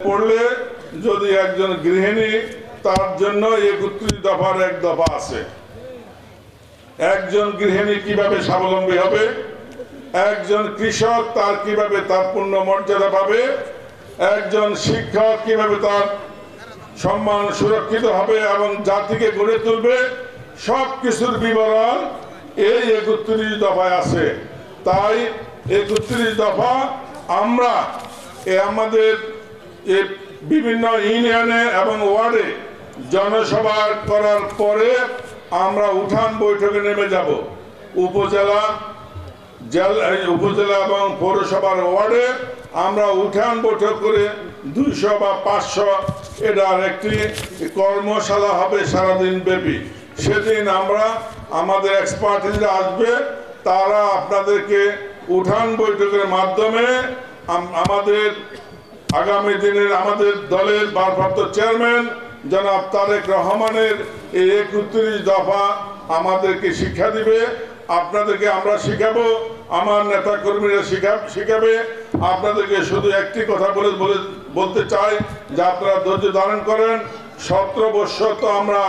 পড়লে যদি একজন গৃহিণী তার জন্য ৩১ দফার এক দফা আছে। একজন গৃহিণী কিভাবে স্বাবলম্বী হবে, একজন কৃষক তার কিভাবে তার পূর্ণ মর্যাদা পাবে, একজন শিক্ষক কিভাবে তার সম্মান সুরক্ষিত হবে এবং জাতিকে গড়ে তুলবে, সব কিছুর বিবরণ এই ৩১ দফায় আছে। তাই ৩১ দফা আমরা আমাদের বিভিন্ন ইউনিয়নে এবং ওয়ার্ডে জনসভা করার পরে আমরা উঠান বৈঠকে নেমে যাব। উপজেলা এবং পৌরসভার ওয়ার্ডে আমরা উঠান বৈঠক করে ২০০ বা ৫০০ এটার একটি কর্মশালা হবে সারাদিন ব্যাপী। সেদিন আমরা আমাদের এক্সপার্টিসরা আসবে, তারা আপনাদেরকে উঠান বৈঠকের মাধ্যমে আমাদের আগামী দিনের আমাদের দলের ভারপ্রাপ্ত চেয়ারম্যান জনাব তারেক রহমানের এই ৩১ দফা আমাদেরকে শিক্ষা দিবে, আপনাদেরকে আমরা শিখাবো, আমার নেতা কর্মীরা শিখাবে। আপনাদেরকে শুধু একটি কথা বলতে চাই যে আপনারা ধৈর্য ধারণ করেন। ১৭ বছর তো আমরা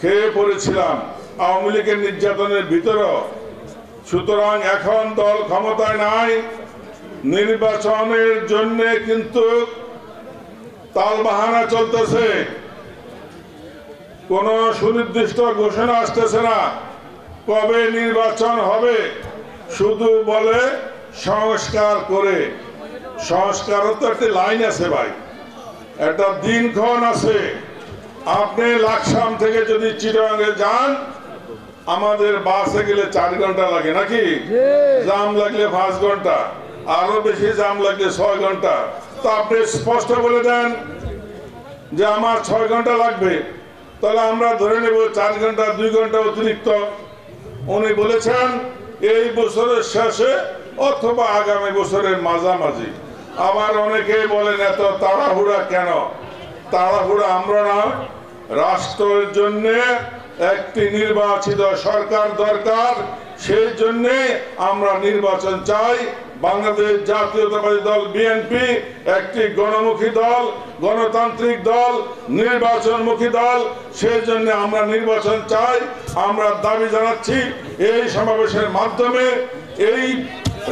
খেয়ে পড়েছিলাম আওয়ামী লীগের নির্যাতনের ভিতরে, সুতরাং এখন দল ক্ষমতায় নাই, নির্বাচনের জন্য কিন্তু তালবাহানা চলতেছে, কোন সুনির্দিষ্ট ঘোষণা আসতেছে না কবে নির্বাচন হবে। শুধু বলে সংস্কার করে, সংস্কারও তো একটা লাইন আছে ভাই, একটা দিনক্ষণ আছে। আপনি লাকসাম থেকে যদি চিটাগাঙ্গে যান, আমাদের বাসে গেলে ৪ ঘন্টা লাগে নাকি, জাম লাগলে ৫ ঘন্টা, আরো বেশি জাম লাগলে ৬ ঘন্টা। তো আপনি স্পষ্ট বলে দেন যে আমার ৬ ঘন্টা লাগবে, তাহলে আমরা ধরে নেব ৪ ঘন্টা ২ ঘন্টা অতিরিক্ত। উনি বলেছেন এই বছরের শেষে অথবা আগামী বছরের মাঝামাঝি। আবার অনেকেই বলেন এত তাড়াহুড়া কেন? তাড়াহুড়া আমরা না, রাষ্ট্রের জন্য একটি নির্বাচিত সরকার দরকার, সেই জন্যে আমরা নির্বাচন চাই। বাংলাদেশ জাতীয়তাবাদী দল বিএনপি একটি গণমুখী দল, গণতান্ত্রিক দল, নির্বাচনমুখী দল, সেই জন্য আমরা নির্বাচন চাই। আমরা দাবি জানাচ্ছি এই সমাবেশের মাধ্যমে এই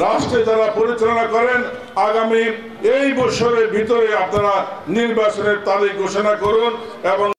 রাষ্ট্রে যারা পরিচালনা করেন আগামী এই বছরের ভিতরে আপনারা নির্বাচনের তারিখ ঘোষণা করুন এবং